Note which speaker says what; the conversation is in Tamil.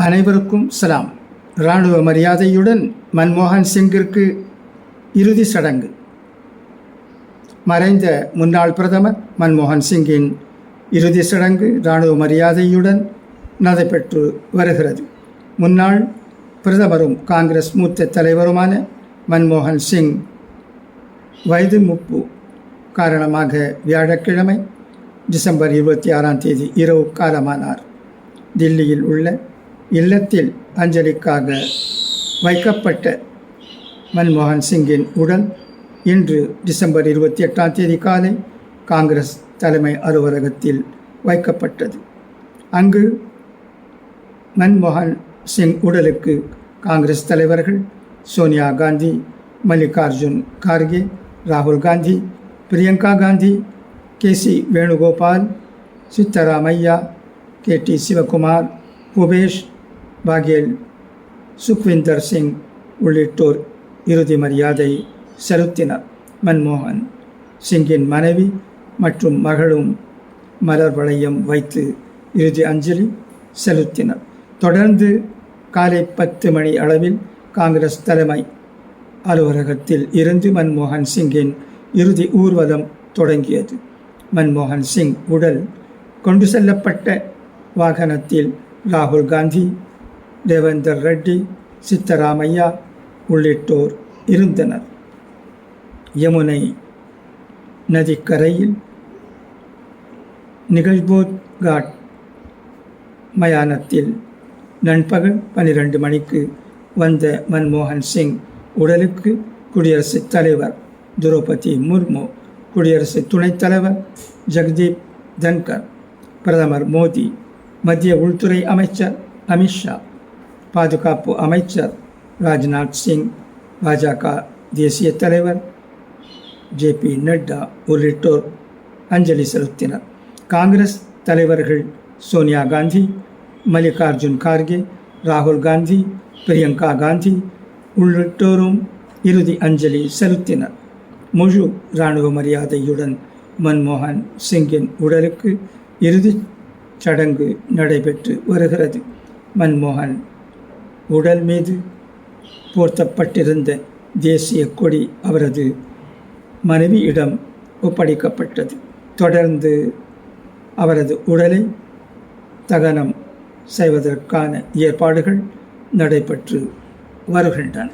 Speaker 1: அனைவருக்கும் சலாம். இராணுவ மரியாதையுடன் மன்மோகன் சிங்கிற்கு இறுதி சடங்கு. மறைந்த முன்னாள் பிரதமர் மன்மோகன் சிங்கின் இறுதி சடங்கு இராணுவ மரியாதையுடன் நடைபெற்று வருகிறது. முன்னாள் பிரதமரும் காங்கிரஸ் மூத்த தலைவருமான மன்மோகன் சிங் வயது மூப்பு காரணமாக வியாழக்கிழமை டிசம்பர் 26 இரவு காலமானார். தில்லியில் உள்ள இல்லத்தில் அஞ்சலிக்காக வைக்கப்பட்ட மன்மோகன் சிங்கின் உடல் இன்று டிசம்பர் 28 காலை காங்கிரஸ் தலைமை அலுவலகத்தில் வைக்கப்பட்டது. அங்கு மன்மோகன் சிங் உடலுக்கு காங்கிரஸ் தலைவர்கள் சோனியா காந்தி, மல்லிகார்ஜுன் கார்கே, ராகுல் காந்தி, பிரியங்கா காந்தி, கே.சி. வேணுகோபால், சித்தராமையா, கே.டி. சிவகுமார், பூபேஷ் பாகேல், சுக்விந்தர் சிங் உள்ளிட்டோர் இறுதி மரியாதை செலுத்தினர். மன்மோகன் சிங்கின் மனைவி மற்றும் மகளும் மலர் வளையம் வைத்து இறுதி அஞ்சலி செலுத்தினர். தொடர்ந்து காலை 10 மணி அளவில் காங்கிரஸ் தலைமை அலுவலகத்தில் இருந்து மன்மோகன் சிங்கின் இறுதி ஊர்வலம் தொடங்கியது. மன்மோகன் சிங் உடல் கொண்டு செல்லப்பட்ட வாகனத்தில் ராகுல் காந்தி, தேவேந்தர் ரெட்டி, சித்தராமையா உள்ளிட்டோர் இருந்தனர். யமுனை நதிக்கரையில் நிகழ்போத் காட் மயானத்தில் நண்பகல் 12 மணிக்கு வந்த மன்மோகன் சிங் உடலுக்கு குடியரசுத் தலைவர் திரௌபதி முர்மு, குடியரசு துணைத் தலைவர் ஜெகதீப் தன்கர், பிரதமர் மோடி, மத்திய உள்துறை அமைச்சர் அமித்ஷா, பாதுகாப்பு அமைச்சர் ராஜ்நாத் சிங், பாஜக தேசிய தலைவர் ஜே.பி. நட்டா உள்ளிட்டோர் அஞ்சலி செலுத்தினர். காங்கிரஸ் தலைவர்கள் சோனியா காந்தி, மல்லிகார்ஜுன் கார்கே, ராகுல் காந்தி, பிரியங்கா காந்தி உள்ளிட்டோரும் இறுதி அஞ்சலி செலுத்தினர். முழு இராணுவ மரியாதையுடன் மன்மோகன் சிங்கின் உடலுக்கு இறுதி சடங்கு நடைபெற்று வருகிறது. மன்மோகன் உடல் மீது போர்த்தப்பட்டிருந்த தேசிய கொடி அவரது மனைவியிடம் ஒப்படைக்கப்பட்டது. தொடர்ந்து அவரது உடலை தகனம் செய்வதற்கான ஏற்பாடுகள் நடைபெற்று வருகின்றன.